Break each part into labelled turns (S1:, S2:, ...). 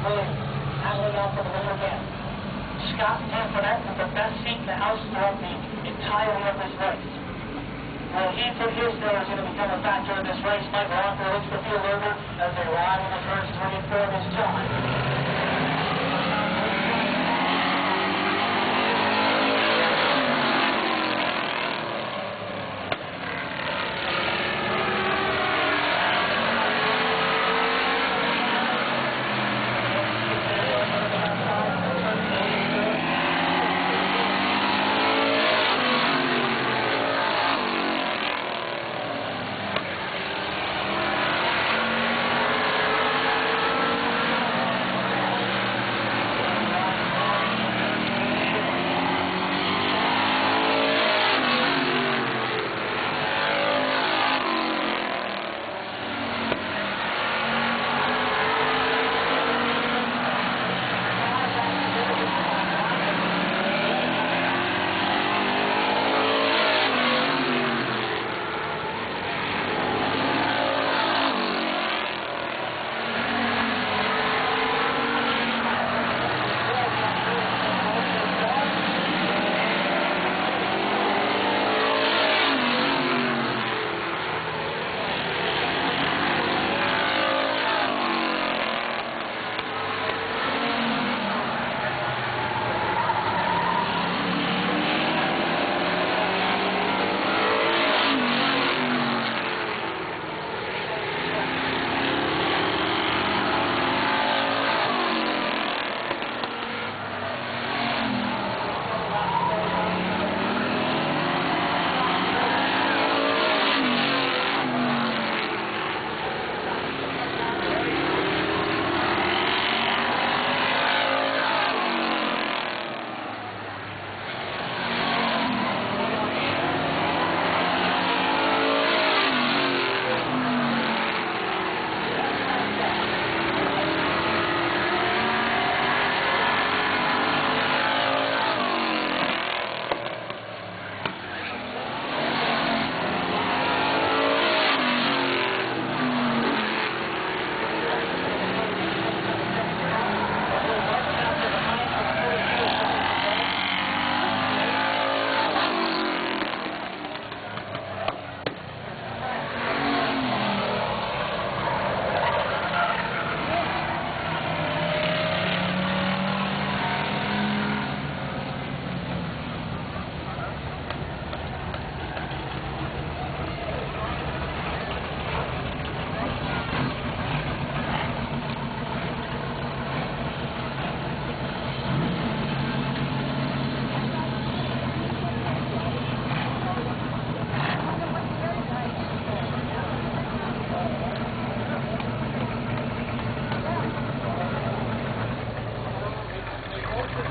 S1: Williams, paddling out for the lead again. Scott Antoinette with the best seat in the house throughout the entirety of this race. Will he put his nose going to become a factor in this race? Mike Walker looks the field over as they ride in the turns 3 and 4 this time.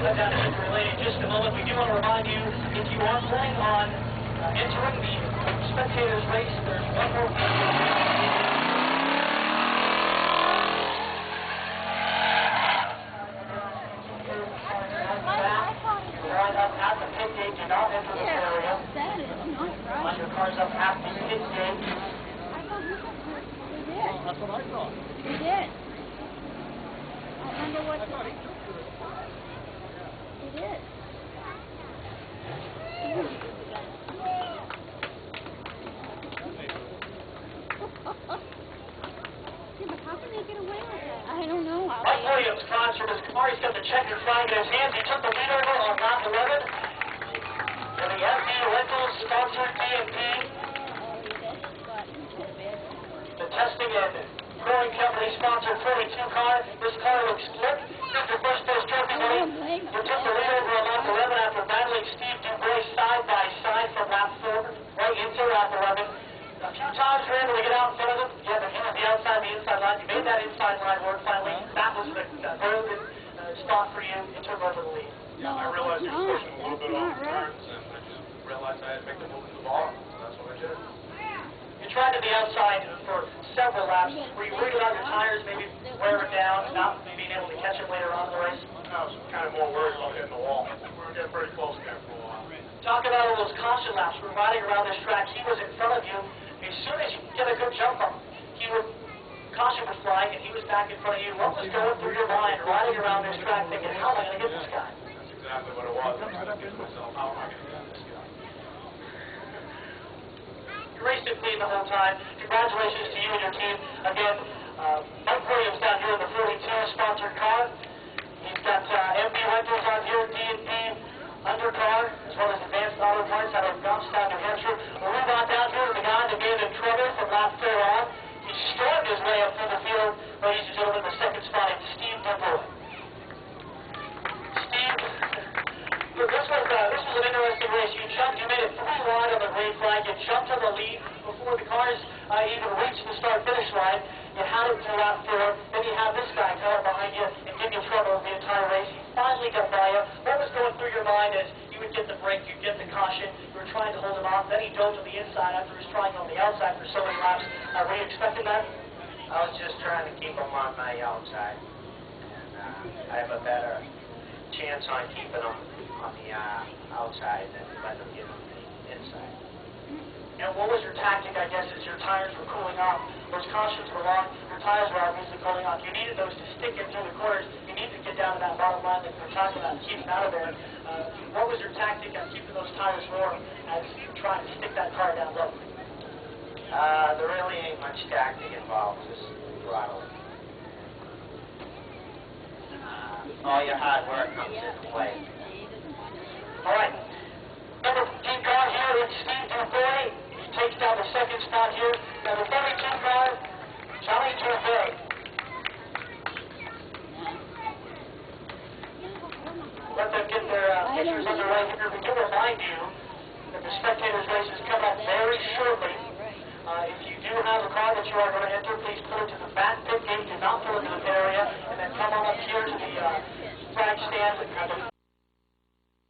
S1: Down to hit relay in just a moment. We do want to remind you, if you are planning on entering the spectators race, there's one more. Line up at the pit gate. Do not enter this area. Line your cars up at the pit gate.
S2: We did.
S3: That's what I thought.
S2: We did. I wonder what.
S3: I thought he took to it.
S2: He did. Yeah, but how can they get away with that? I don't know.
S1: Mike Williams, Franz from his car. He's got the checkered flag in his hands. He took the lead over on lap 11. For the MD Rentals sponsored DMP. The testing and growing company sponsored 42 car. This car looks slick. Here's your first place trophy money. You took the lead over on lap 11 after battling Steve Dubois side by side from lap 4 right into lap 11. A few times you were able to get out in front of them. You had the hit on the outside, the inside line. You made that inside line work finally. That was the very good spot for you. You took over the lead.
S4: Yeah, I realized you were pushing a little bit off the turns, and I just realized I had to make the move to the bottom. That's what I did.
S1: You tried to be outside for several laps. Were you worried about your tires maybe wearing down and not being able to catch them later on in the race?
S4: I was kind of more worried about hitting the wall. We were getting pretty close there for a while.
S1: Talk about all those caution laps. We're riding around this track. He was in front of you. As soon as you get a good jump on him, he would caution was flying, and he was back in front of you. What was going through your mind you're riding around this track thinking, how am I going to get this guy?
S4: That's exactly what it was. I was thinking to myself, how am I going to get this guy?
S1: You raced it clean the whole time. Congratulations to you and your team. Again, Mike Williams down here in the 42 sponsored car. He's got MB Rentals on here, D&D Undercar, as well as Advanced Auto Parts out of Goffstown, New Hampshire. We'll move on down here to the guy that gave him trouble from lap 4 on. He stormed his way up through the field. Ladies and gentlemen, the second spot is Steve DuBois. Steve, this was an interesting race. You made it 3 wide on the green flag. You jumped to the lead before the cars even reached the start-finish line. You had it through lap 4. Then you have this guy come up behind you and give you trouble the entire race. He finally got by you. What was going through your mind as you would get the brake, you'd get the caution, you were trying to hold him off, then he dove to the inside after he was trying on the outside for so many laps. Were you expecting that?
S3: I was just trying to keep him on my outside, and I have a better chance on keeping him on the outside than letting him get on the inside.
S1: And what was your tactic, I guess, as your tires were cooling off? Those cautions were long, your tires were obviously cooling off. You needed those to stick in through the corners. You needed to get down to that bottom line that you were talking about, keep them out of there. What was your tactic on keeping those tires warm as you were trying to stick that car down low?
S3: There really ain't much tactic involved, just throttling. All your hard work comes into play.
S1: All right. Number 15 car here, it's Steve DuBois. He takes down the second spot here. Number 32 car, Johnny DuBois. Let them get their pictures underway here. We do remind you that the spectators' race is coming up very shortly. If you do have a car that you are going to enter, please pull it to the back pit gate. Do not pull into the pit area, and then come on up here to the flag stand.